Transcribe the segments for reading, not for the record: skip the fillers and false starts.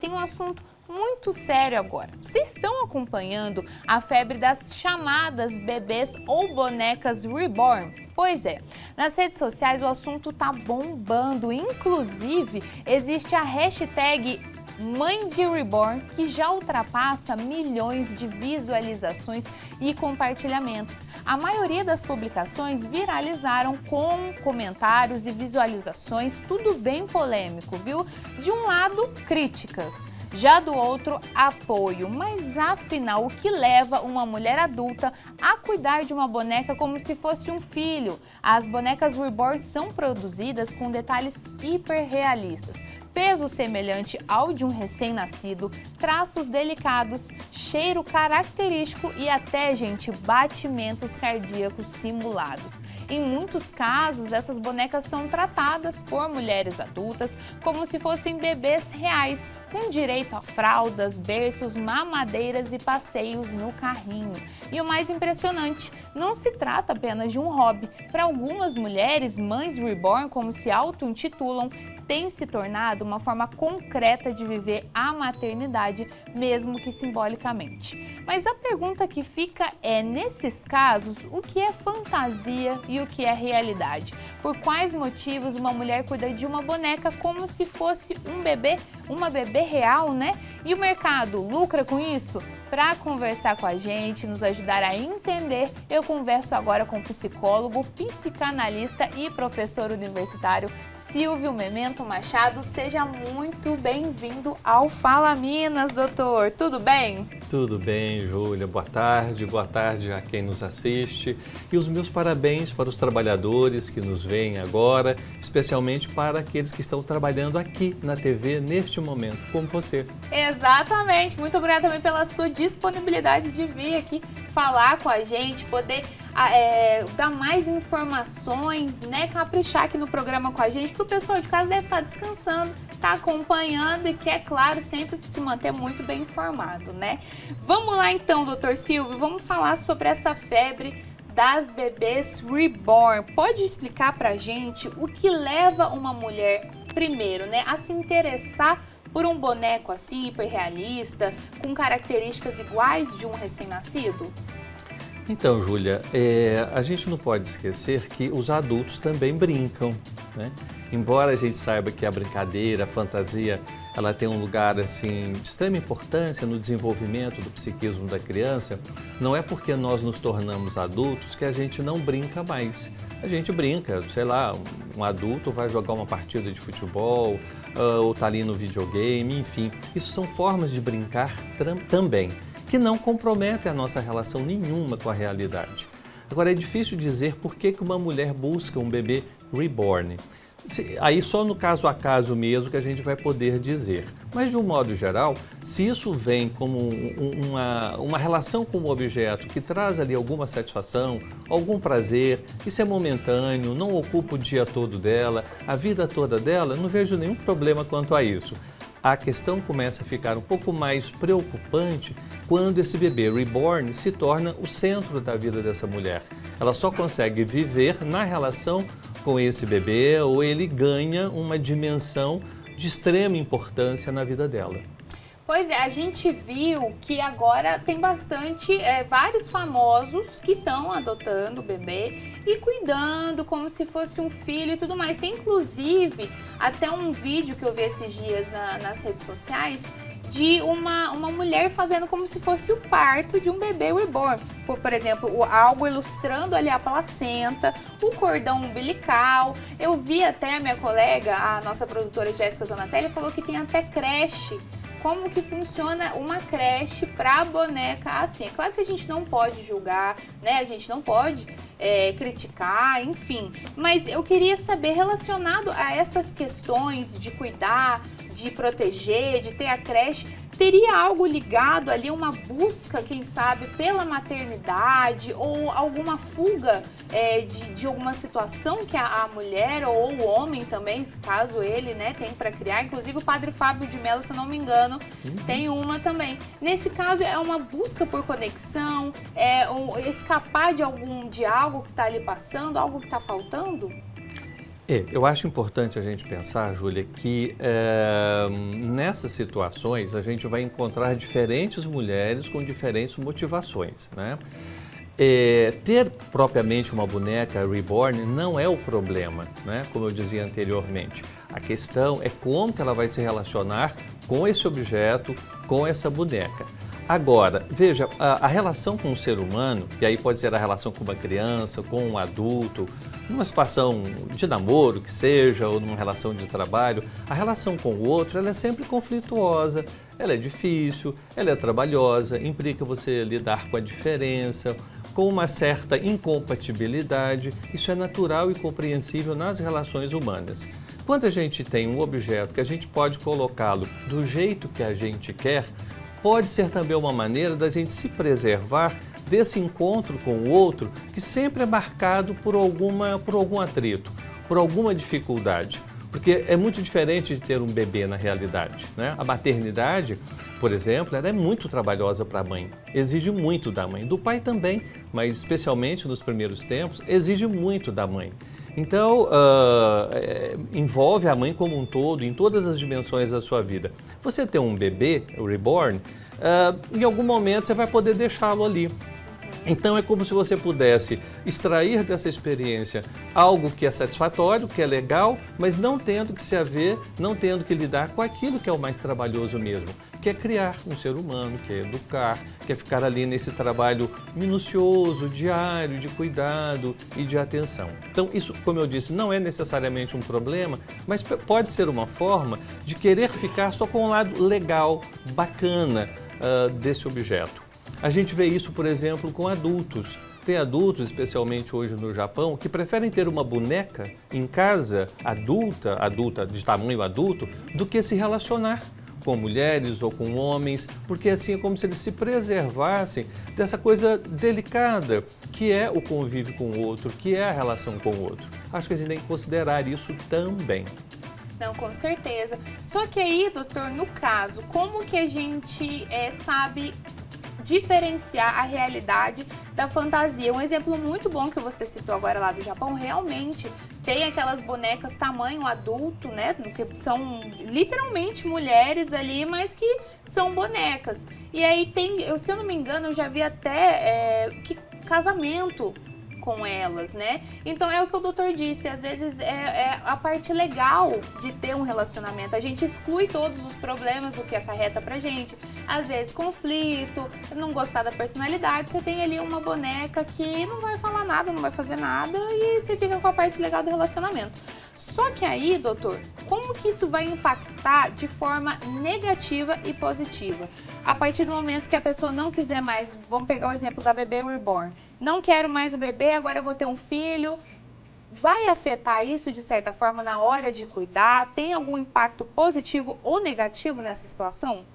Tem um assunto muito sério agora. Vocês estão acompanhando a febre das chamadas bebês ou bonecas reborn? Pois é, nas redes sociais o assunto tá bombando, inclusive existe a hashtag Mãe de Reborn, que já ultrapassa milhões de visualizações e compartilhamentos. A maioria das publicações viralizaram com comentários e visualizações, tudo bem polêmico, viu? De um lado, críticas. Já do outro, apoio. Mas afinal, o que leva uma mulher adulta a cuidar de uma boneca como se fosse um filho? As bonecas reborn são produzidas com detalhes hiperrealistas. Peso semelhante ao de um recém-nascido, traços delicados, cheiro característico e até, gente, batimentos cardíacos simulados. Em muitos casos, essas bonecas são tratadas por mulheres adultas como se fossem bebês reais, com direito a fraldas, berços, mamadeiras e passeios no carrinho. E o mais impressionante, não se trata apenas de um hobby. Para algumas mulheres, mães reborn, como se auto-intitulam, tem se tornado uma forma concreta de viver a maternidade, mesmo que simbolicamente. Mas a pergunta que fica é, nesses casos, o que é fantasia e o que é realidade? Por quais motivos uma mulher cuida de uma boneca como se fosse uma bebê real, né? E o mercado lucra com isso? Para conversar com a gente, nos ajudar a entender, eu converso agora com o psicólogo, psicanalista e professor universitário Silvio Memento Machado. Seja muito bem-vindo ao Fala Minas, doutor. Tudo bem? Tudo bem, Júlia. Boa tarde a quem nos assiste. E os meus parabéns para os trabalhadores que nos veem agora, especialmente para aqueles que estão trabalhando aqui na TV neste momento, como você. Exatamente. Muito obrigada também pela sua disponibilidade de vir aqui falar com a gente, poder dar mais informações, né, caprichar aqui no programa com a gente, porque o pessoal de casa deve estar descansando, tá acompanhando e quer, claro, sempre se manter muito bem informado, né? Vamos lá então, doutor Silvio, vamos falar sobre essa febre das bebês reborn. Pode explicar pra gente o que leva uma mulher, primeiro, né, a se interessar por um boneco assim, hiperrealista, com características iguais de um recém-nascido? Então, Júlia, a gente não pode esquecer que os adultos também brincam, né? Embora a gente saiba que a brincadeira, a fantasia, ela tem um lugar assim, de extrema importância no desenvolvimento do psiquismo da criança, não é porque nós nos tornamos adultos que a gente não brinca mais. A gente brinca, sei lá, um adulto vai jogar uma partida de futebol, ou tá ali no videogame, enfim. Isso são formas de brincar também, que não comprometem a nossa relação nenhuma com a realidade. Agora, é difícil dizer por que uma mulher busca um bebê reborn. Aí só no caso a caso mesmo que a gente vai poder dizer. Mas de um modo geral, se isso vem como uma relação com o objeto que traz ali alguma satisfação, algum prazer, isso é momentâneo, não ocupa o dia todo dela, a vida toda dela, não vejo nenhum problema quanto a isso. A questão começa a ficar um pouco mais preocupante quando esse bebê reborn se torna o centro da vida dessa mulher. Ela só consegue viver na relação com esse bebê ou ele ganha uma dimensão de extrema importância na vida dela. Pois é, a gente viu que agora tem vários famosos que estão adotando o bebê e cuidando como se fosse um filho e tudo mais. Tem inclusive até um vídeo que eu vi esses dias nas redes sociais de uma mulher fazendo como se fosse o parto de um bebê reborn. Por exemplo, algo ilustrando ali a placenta, o cordão umbilical. Eu vi até a minha colega, a nossa produtora Jéssica Zanatelli, falou que tem até creche. Como que funciona uma creche para boneca assim. É claro que a gente não pode julgar, né? A gente não pode criticar, enfim. Mas eu queria saber, relacionado a essas questões de cuidar, de proteger, de ter a creche, teria algo ligado ali, uma busca, quem sabe, pela maternidade ou alguma fuga de alguma situação que a mulher ou o homem também, caso ele, né, tem para criar. Inclusive o padre Fábio de Mello, se eu não me engano, tem uma também. Nesse caso é uma busca por conexão, escapar de algo que está ali passando, algo que está faltando? Eu acho importante a gente pensar, Júlia, que nessas situações a gente vai encontrar diferentes mulheres com diferentes motivações, né? Ter propriamente uma boneca reborn não é o problema, né? Como eu dizia anteriormente. A questão é como que ela vai se relacionar com esse objeto, com essa boneca. Agora, veja, a relação com o ser humano, e aí pode ser a relação com uma criança, com um adulto, numa situação de namoro que seja, ou numa relação de trabalho, a relação com o outro ela é sempre conflituosa, ela é difícil, ela é trabalhosa, implica você lidar com a diferença, com uma certa incompatibilidade. Isso é natural e compreensível nas relações humanas. Quando a gente tem um objeto que a gente pode colocá-lo do jeito que a gente quer, pode ser também uma maneira da gente se preservar desse encontro com o outro que sempre é marcado por algum atrito, por alguma dificuldade. Porque é muito diferente de ter um bebê na realidade, né? A maternidade, por exemplo, ela é muito trabalhosa para a mãe, exige muito da mãe, do pai também, mas especialmente nos primeiros tempos, exige muito da mãe. Então, envolve a mãe como um todo, em todas as dimensões da sua vida. Você ter um bebê, o reborn, em algum momento você vai poder deixá-lo ali. Então é como se você pudesse extrair dessa experiência algo que é satisfatório, que é legal, mas não tendo que se haver, não tendo que lidar com aquilo que é o mais trabalhoso mesmo, que é criar um ser humano, que é educar, que é ficar ali nesse trabalho minucioso, diário, de cuidado e de atenção. Então isso, como eu disse, não é necessariamente um problema, mas pode ser uma forma de querer ficar só com um lado legal, bacana desse objeto. A gente vê isso, por exemplo, com adultos. Tem adultos, especialmente hoje no Japão, que preferem ter uma boneca em casa, adulta de tamanho adulto, do que se relacionar com mulheres ou com homens, porque assim é como se eles se preservassem dessa coisa delicada que é o convívio com o outro, que é a relação com o outro. Acho que a gente tem que considerar isso também. Não, com certeza. Só que aí, doutor, no caso, como que a gente sabe diferenciar a realidade da fantasia? Um exemplo muito bom que você citou agora lá do Japão, realmente tem aquelas bonecas tamanho adulto, né, que são literalmente mulheres ali, mas que são bonecas. E aí tem, se eu não me engano, eu já vi até casamento com elas, né? Então é o que o doutor disse, às vezes é a parte legal de ter um relacionamento. A gente exclui todos os problemas, o que acarreta pra gente. Às vezes conflito, não gostar da personalidade, você tem ali uma boneca que não vai falar nada, não vai fazer nada e você fica com a parte legal do relacionamento. Só que aí, doutor, como que isso vai impactar de forma negativa e positiva? A partir do momento que a pessoa não quiser mais, vamos pegar o exemplo da bebê reborn, não quero mais o bebê, agora eu vou ter um filho. Vai afetar isso de certa forma na hora de cuidar? Tem algum impacto positivo ou negativo nessa situação?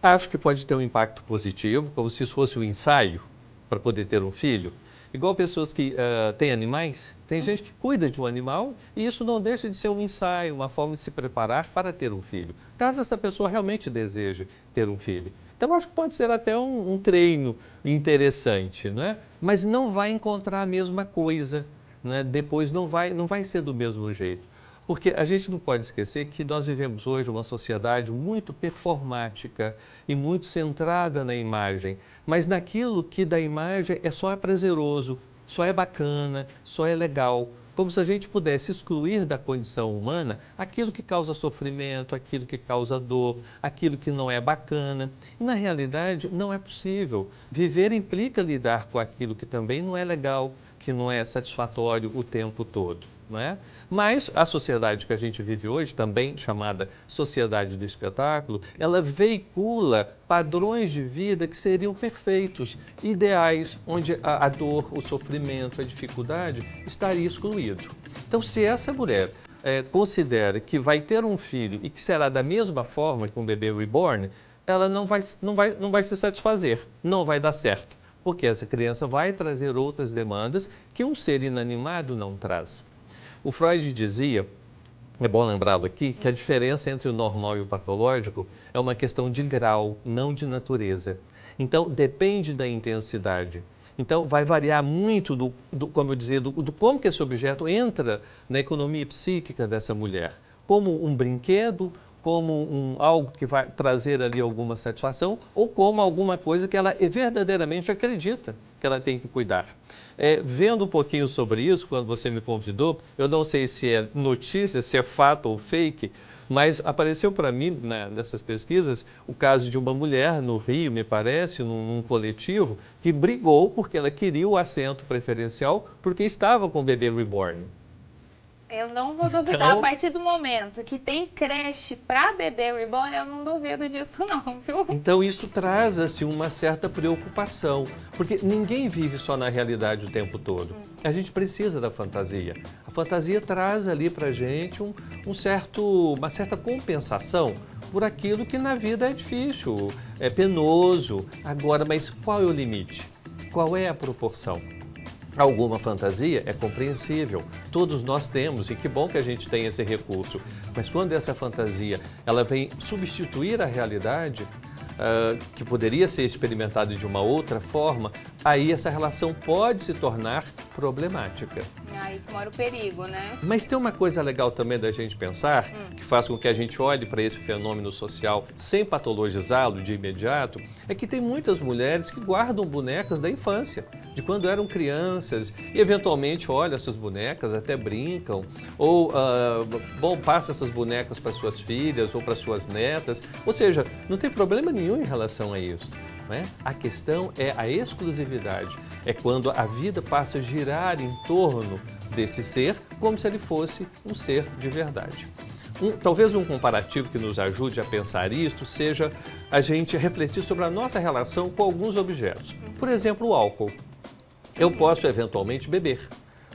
Acho que pode ter um impacto positivo, como se isso fosse um ensaio para poder ter um filho. Igual pessoas que têm animais, tem gente que cuida de um animal e isso não deixa de ser um ensaio, uma forma de se preparar para ter um filho, caso essa pessoa realmente deseje ter um filho. Então, acho que pode ser até um treino interessante, não é? Mas não vai encontrar a mesma coisa, né? Depois não vai ser do mesmo jeito. Porque a gente não pode esquecer que nós vivemos hoje uma sociedade muito performática e muito centrada na imagem, mas naquilo que da imagem só é prazeroso, só é bacana, só é legal. Como se a gente pudesse excluir da condição humana aquilo que causa sofrimento, aquilo que causa dor, aquilo que não é bacana. E na realidade não é possível. Viver implica lidar com aquilo que também não é legal, que não é satisfatório o tempo todo, não é? Mas a sociedade que a gente vive hoje, também chamada sociedade do espetáculo, ela veicula padrões de vida que seriam perfeitos, ideais, onde a dor, o sofrimento, a dificuldade estaria excluído. Então, se essa mulher considera que vai ter um filho e que será da mesma forma que um bebê reborn, ela não vai se satisfazer, não vai dar certo, porque essa criança vai trazer outras demandas que um ser inanimado não traz. O Freud dizia, é bom lembrá-lo aqui, que a diferença entre o normal e o patológico é uma questão de grau, não de natureza. Então, depende da intensidade. Então, vai variar muito como eu dizia, do como que esse objeto entra na economia psíquica dessa mulher. Como um brinquedo, como algo que vai trazer ali alguma satisfação, ou como alguma coisa que ela verdadeiramente acredita que ela tem que cuidar. Vendo um pouquinho sobre isso, quando você me convidou, eu não sei se é notícia, se é fato ou fake, mas apareceu para mim, nessas pesquisas, o caso de uma mulher no Rio, me parece, num coletivo, que brigou porque ela queria o assento preferencial porque estava com o bebê reborn. Eu não vou duvidar a partir do momento que tem creche para bebê reborn, eu não duvido disso não, viu? Então isso traz assim, uma certa preocupação, porque ninguém vive só na realidade o tempo todo. A gente precisa da fantasia. A fantasia traz ali para a gente uma certa compensação por aquilo que na vida é difícil, é penoso. Agora, mas qual é o limite? Qual é a proporção? Alguma fantasia é compreensível, todos nós temos, e que bom que a gente tem esse recurso. Mas quando essa fantasia ela vem substituir a realidade, que poderia ser experimentada de uma outra forma, aí essa relação pode se tornar problemática. Aí que mora o perigo, né? Mas tem uma coisa legal também da gente pensar, que faz com que a gente olhe para esse fenômeno social sem patologizá-lo de imediato, é que tem muitas mulheres que guardam bonecas da infância, de quando eram crianças, e eventualmente olham essas bonecas, até brincam, ou passa essas bonecas para suas filhas ou para suas netas, ou seja, não tem problema nenhum em relação a isso. Né? A questão é a exclusividade, é quando a vida passa a girar em torno desse ser como se ele fosse um ser de verdade. Talvez um comparativo que nos ajude a pensar isto seja a gente refletir sobre a nossa relação com alguns objetos. Por exemplo, o álcool. Eu posso eventualmente beber.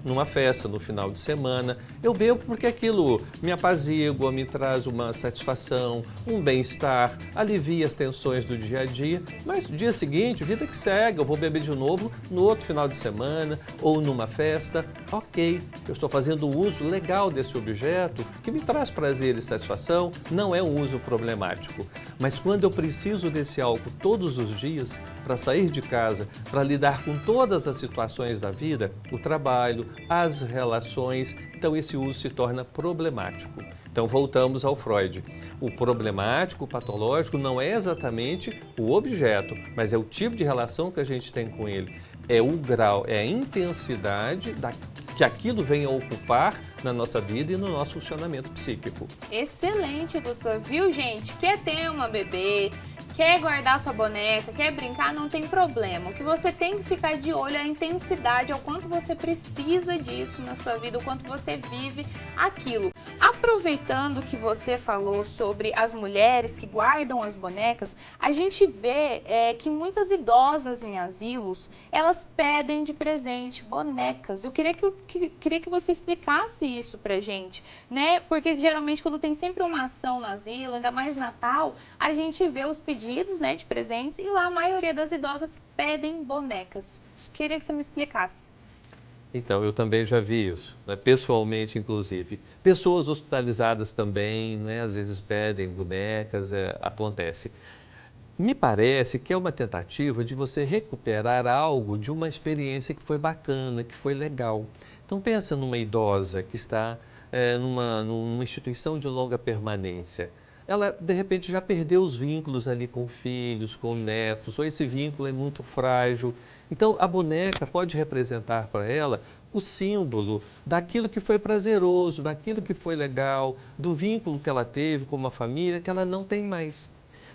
Numa festa, no final de semana, eu bebo porque aquilo me apazigua, me traz uma satisfação, um bem-estar, alivia as tensões do dia a dia, mas no dia seguinte, vida que segue, eu vou beber de novo no outro final de semana ou numa festa. Ok, eu estou fazendo o uso legal desse objeto que me traz prazer e satisfação, não é um uso problemático. Mas quando eu preciso desse álcool todos os dias, para sair de casa, para lidar com todas as situações da vida, o trabalho, as relações, então esse uso se torna problemático. Então voltamos ao Freud. O problemático, o patológico não é exatamente o objeto, mas é o tipo de relação que a gente tem com ele. É o grau, é a intensidade que aquilo vem a ocupar na nossa vida e no nosso funcionamento psíquico. Excelente, doutor. Viu, gente? Quer ter uma bebê, quer guardar sua boneca, quer brincar, não tem problema. O que você tem que ficar de olho é a intensidade, é o quanto você precisa disso na sua vida, o quanto você vive aquilo. Aproveitando que você falou sobre as mulheres que guardam as bonecas, a gente vê que muitas idosas em asilos, elas pedem de presente bonecas. Eu queria que você explicasse isso pra gente, né? Porque geralmente quando tem sempre uma ação no asilo, ainda mais Natal, a gente vê os pedidos, né, de presentes e lá a maioria das idosas pedem bonecas. Queria que você me explicasse. Então, eu também já vi isso, né? Pessoalmente, inclusive. Pessoas hospitalizadas também, né? Às vezes pedem bonecas, acontece. Me parece que é uma tentativa de você recuperar algo de uma experiência que foi bacana, que foi legal. Então, pensa numa idosa que está numa instituição de longa permanência. Ela, de repente, já perdeu os vínculos ali com filhos, com netos, ou esse vínculo é muito frágil. Então, a boneca pode representar para ela o símbolo daquilo que foi prazeroso, daquilo que foi legal, do vínculo que ela teve com uma família que ela não tem mais.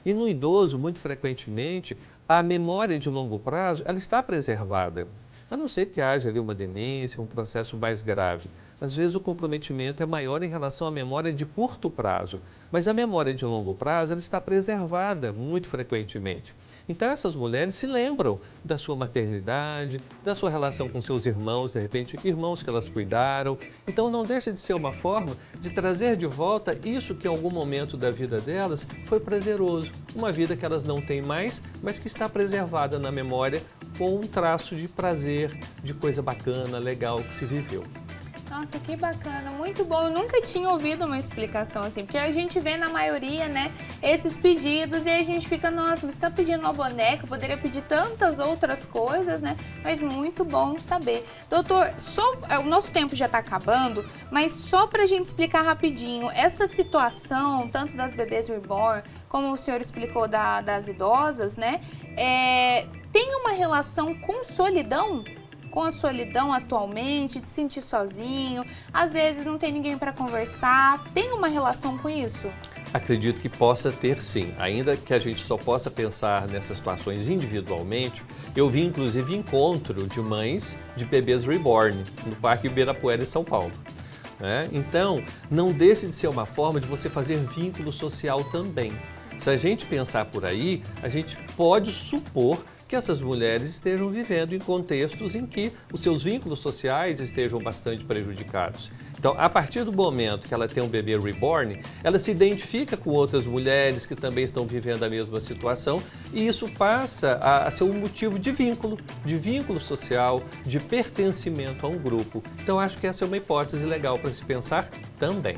E no idoso, muito frequentemente, a memória de longo prazo, ela está preservada. A não ser que haja ali uma demência, um processo mais grave. Às vezes o comprometimento é maior em relação à memória de curto prazo, mas a memória de longo prazo ela está preservada muito frequentemente. Então essas mulheres se lembram da sua maternidade, da sua relação com seus irmãos, de repente irmãos que elas cuidaram. Então não deixa de ser uma forma de trazer de volta isso que em algum momento da vida delas foi prazeroso. Uma vida que elas não têm mais, mas que está preservada na memória com um traço de prazer, de coisa bacana, legal que se viveu. Nossa, que bacana, muito bom. Eu nunca tinha ouvido uma explicação assim, porque a gente vê na maioria, né, esses pedidos e aí a gente fica, nossa, mas você tá pedindo uma boneca, poderia pedir tantas outras coisas, né? Mas muito bom saber. Doutor, o nosso tempo já tá acabando, mas só pra gente explicar rapidinho, essa situação, tanto das bebês reborn, como o senhor explicou das idosas, né, tem uma relação com solidão? Com a solidão atualmente, de se sentir sozinho, às vezes não tem ninguém para conversar, tem uma relação com isso? Acredito que possa ter sim, ainda que a gente só possa pensar nessas situações individualmente. Eu vi inclusive encontro de mães de bebês reborn no Parque Ibirapuera em São Paulo. Então, não deixe de ser uma forma de você fazer vínculo social também. Se a gente pensar por aí, a gente pode supor que essas mulheres estejam vivendo em contextos em que os seus vínculos sociais estejam bastante prejudicados. Então, a partir do momento que ela tem um bebê reborn, ela se identifica com outras mulheres que também estão vivendo a mesma situação e isso passa a ser um motivo de vínculo social, de pertencimento a um grupo. Então, acho que essa é uma hipótese legal para se pensar também.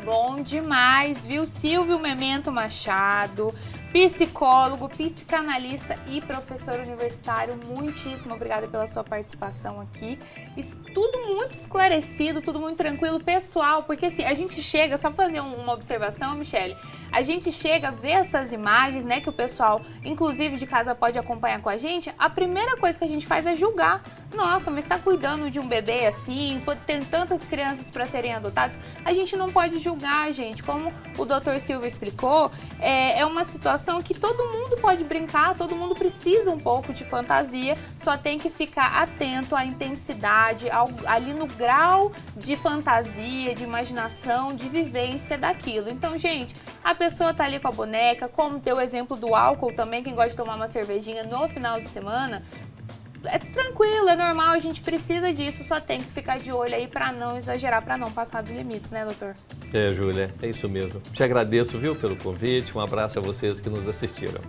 Bom demais, viu? Silvio Memento Machado, psicólogo, psicanalista e professor universitário, muitíssimo obrigada pela sua participação aqui. Tudo muito esclarecido, tudo muito tranquilo, pessoal, porque assim, a gente chega, só fazer uma observação, Michele, a gente chega a ver essas imagens, né, que o pessoal, inclusive de casa, pode acompanhar com a gente, a primeira coisa que a gente faz é julgar. Nossa, mas está cuidando de um bebê assim, tem tantas crianças para serem adotadas, a gente não pode julgar, gente. Como o Dr. Silvio explicou, é uma situação que todo mundo pode brincar, todo mundo precisa um pouco de fantasia, só tem que ficar atento à intensidade, ali no grau de fantasia, de imaginação, de vivência daquilo. Então, gente, a pessoa tá ali com a boneca, como deu o exemplo do álcool também, quem gosta de tomar uma cervejinha no final de semana, é tranquilo, é normal, a gente precisa disso, só tem que ficar de olho aí para não exagerar, para não passar dos limites, né, doutor? Júlia, é isso mesmo. Te agradeço, viu, pelo convite, um abraço a vocês que nos assistiram.